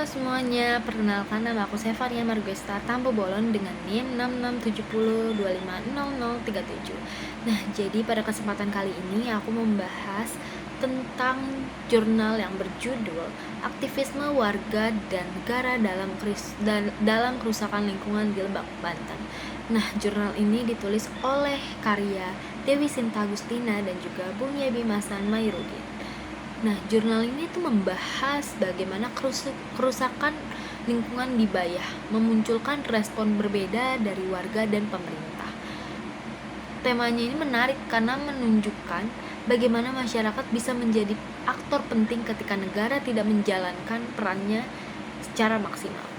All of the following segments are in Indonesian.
semuanya, perkenalkan nama aku Sevaria Marguesta Tampo Bolon dengan NIM 6670250037. Nah, jadi pada kesempatan kali ini aku membahas tentang jurnal yang berjudul Aktivisme Warga dan Negara dalam Kerusakan Lingkungan di Lebak, Banten. Nah, jurnal ini ditulis oleh karya Dewi Sinta Agustina dan juga Bung Yebi Masan Mairudin. Nah, jurnal ini tuh membahas bagaimana kerusakan lingkungan di Bayah memunculkan respon berbeda dari warga dan pemerintah. Temanya ini menarik karena menunjukkan bagaimana masyarakat bisa menjadi aktor penting ketika negara tidak menjalankan perannya secara maksimal.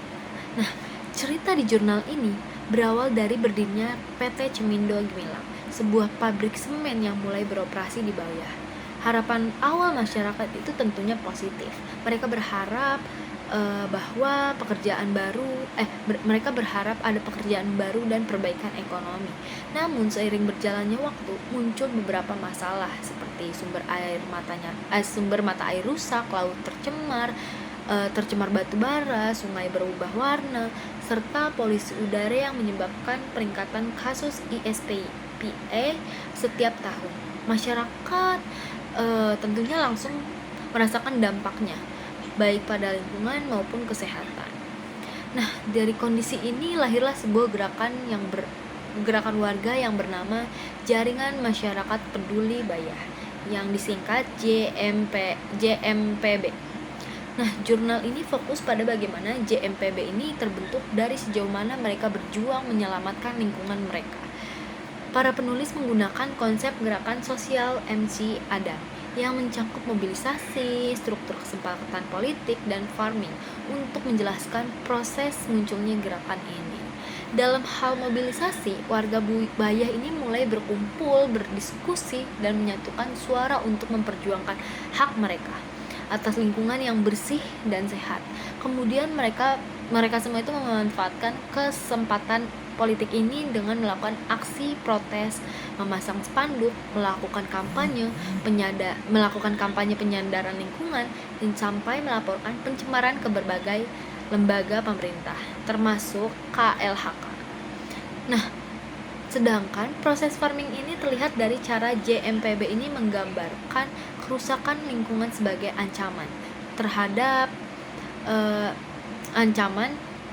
Nah, cerita di jurnal ini berawal dari berdirinya PT Cemindo Gemilang, sebuah pabrik semen yang mulai beroperasi di Bayah. Harapan awal masyarakat itu tentunya positif. Mereka berharap bahwa mereka berharap ada pekerjaan baru dan perbaikan ekonomi. Namun seiring berjalannya waktu muncul beberapa masalah seperti sumber mata air rusak, laut tercemar batu bara, sungai berubah warna, serta polusi udara yang menyebabkan peningkatan kasus ISPPE setiap tahun. Masyarakat tentunya langsung merasakan dampaknya baik pada lingkungan maupun kesehatan. Nah, dari kondisi ini lahirlah sebuah gerakan warga yang bernama Jaringan Masyarakat Peduli Bayah yang disingkat JMPB. Nah, jurnal ini fokus pada bagaimana JMPB ini terbentuk dari sejauh mana mereka berjuang menyelamatkan lingkungan mereka. Para penulis menggunakan konsep gerakan sosial MC Adam yang mencangkup mobilisasi, struktur kesepakatan politik, dan farming untuk menjelaskan proses munculnya gerakan ini. Dalam hal mobilisasi, warga Bayah ini mulai berkumpul, berdiskusi, dan menyatukan suara untuk memperjuangkan hak mereka atas lingkungan yang bersih dan sehat. Kemudian mereka semua itu memanfaatkan kesempatan politik ini dengan melakukan aksi protes, memasang spanduk, melakukan kampanye penyandaran lingkungan, dan sampai melaporkan pencemaran ke berbagai lembaga pemerintah, termasuk KLHK. Nah, sedangkan proses farming ini terlihat dari cara JMPB ini menggambarkan kerusakan lingkungan sebagai ancaman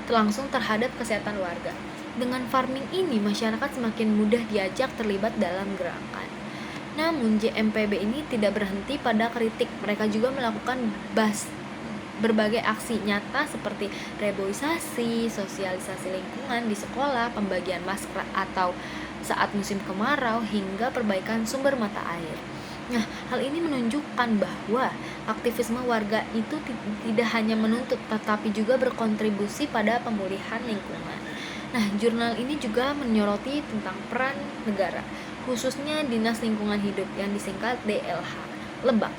langsung terhadap kesehatan warga. Dengan farming ini, masyarakat semakin mudah diajak terlibat dalam gerakan. Namun, JMPB ini tidak berhenti pada kritik. Mereka juga melakukan berbagai aksi nyata seperti reboisasi, sosialisasi lingkungan di sekolah, pembagian masker atau saat musim kemarau, hingga perbaikan sumber mata air. Nah, hal ini menunjukkan bahwa aktivisme warga itu tidak hanya menuntut, tetapi juga berkontribusi pada pemulihan lingkungan. Nah, jurnal ini juga menyoroti tentang peran negara, khususnya Dinas Lingkungan Hidup yang disingkat DLH, Lebak.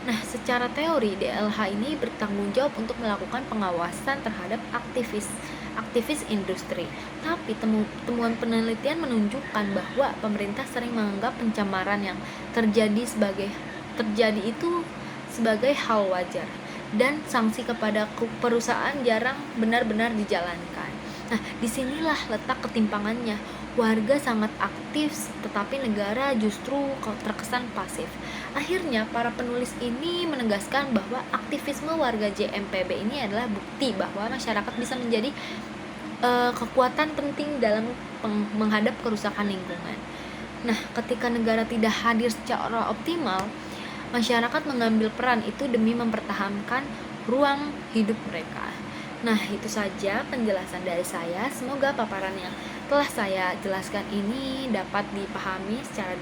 Nah, secara teori, DLH ini bertanggung jawab untuk melakukan pengawasan terhadap aktivis industri. Tapi temuan penelitian menunjukkan bahwa pemerintah sering menganggap pencemaran yang terjadi itu sebagai hal wajar, dan sanksi kepada perusahaan jarang benar-benar dijalankan. Nah, disinilah letak ketimpangannya. Warga sangat aktif, tetapi negara justru terkesan pasif. Akhirnya, para penulis ini menegaskan bahwa aktivisme warga JMPB ini adalah bukti bahwa masyarakat bisa menjadi kekuatan penting dalam menghadap kerusakan lingkungan. Nah, ketika negara tidak hadir secara optimal, masyarakat mengambil peran itu demi mempertahankan ruang hidup mereka. Nah, itu saja penjelasan dari saya. Semoga paparan yang telah saya jelaskan ini dapat dipahami secara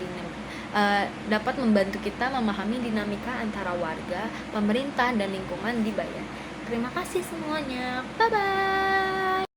dapat membantu kita memahami dinamika antara warga, pemerintah, dan lingkungan di Bayah. Terima kasih semuanya. Bye-bye.